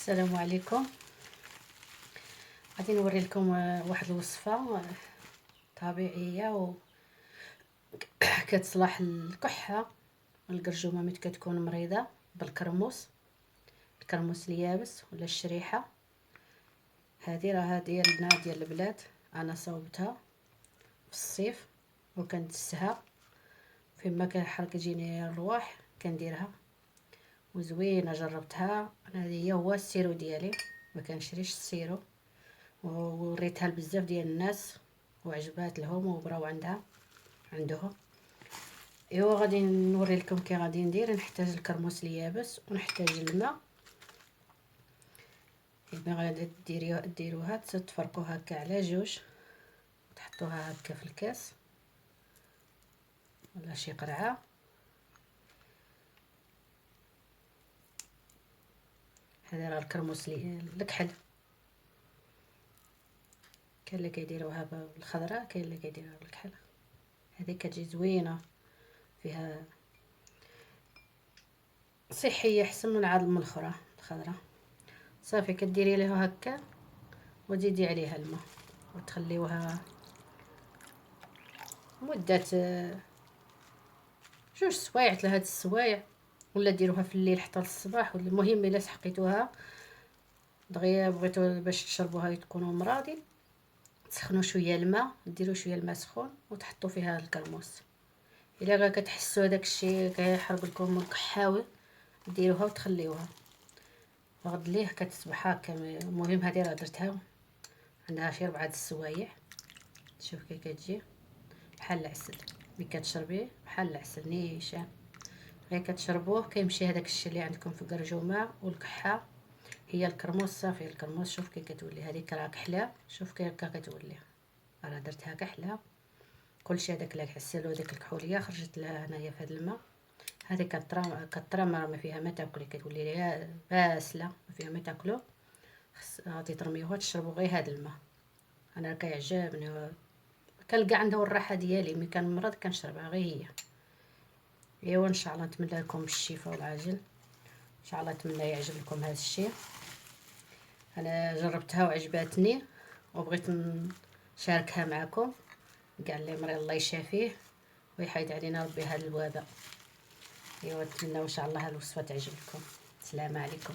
السلام عليكم. غادي نوري لكم واحد الوصفه طبيعيه كتصلح الكحه والقرجومه ملي كتكون مريضه بالكرموس، الكرموس اليابس ولا الشريحه. هذه راها ديالنا ديال البلاد، انا صوبتها في الصيف وكندسها فيما كيحرق يجيني الرواح كنديرها وزوينه. جربتها انا، هذه هو السيرو ديالي، ما كنشريش السيرو، وريتها لبزاف ديال الناس وعجبات لهم وبراو عندهم. ايوا غادي نوري لكم كي غادي ندير. نحتاج الكرموس اليابس ونحتاج الماء. اذا غادي ديروها تفرقوها هكا على جوج، تحطوها هكا في الكاس ولا شي قرعه. هذا راه الكرموس الكحل، كاين اللي كيديروها بالخضره، كاين اللي كيديروها بالكحل. هذه كتجي زوينه، فيها صحيه احسن من عاد من الاخرى الخضره. صافي كديري ليها هكا وتزيدي عليها الماء وتخليوها مده جوج سوايع 3 السوايع، ولا ديروها في الليل حتى للصباح. ولا المهم الا سحقيتوها دغيا بغيتو باش تشربوها تكونوا مرادين، تسخنوا شويه الماء، ديروا شويه الماء سخون وتحطوا فيها الكرموس. الا كتحسوا هذاك الشيء كيحرق لكم الكحاوي ديروها وتخليوها غد ليه كتصبح هكا. المهم هذه راه درتها عندها شي 4 السوايع. شوف كي كتجي بحال العسل، ملي كتشربيه بحال العسل نيشان. غير كتشربوه كيمشي هذاك الشيء اللي عندكم في القرجومه والكحه. هي الكرموس صافي، الكرموس شوف كي كتولي هذيك راه كحله. شوف كي هكا كتولي، راه درتها كحله. كلشي هذاك اللي كحسلو ديك الكحوليه خرجت لها هنايا في هذا الماء. هذه كترمى راه ما فيها ما تاكلي، كتولي ليها باسله ما فيها ما تاكلو. غادي ترميوها تشربوا غير هذا الماء. انا كيعجبني، كنلقى عنده الراحه ديالي. ملي كنمرض كنشربها غير هي. ايوا ان شاء الله نتمنى لكم الشفاء والعاجل. ان شاء الله نتمنى يعجبكم هذا الشيء. انا جربتها وعجبتني وبغيت نشاركها معكم. كاع اللي مريض الله يشافيه ويحيد علينا ربي هذا الوباء. ايوا نتمنى ان شاء الله هذه الوصفه تعجبكم. السلام عليكم.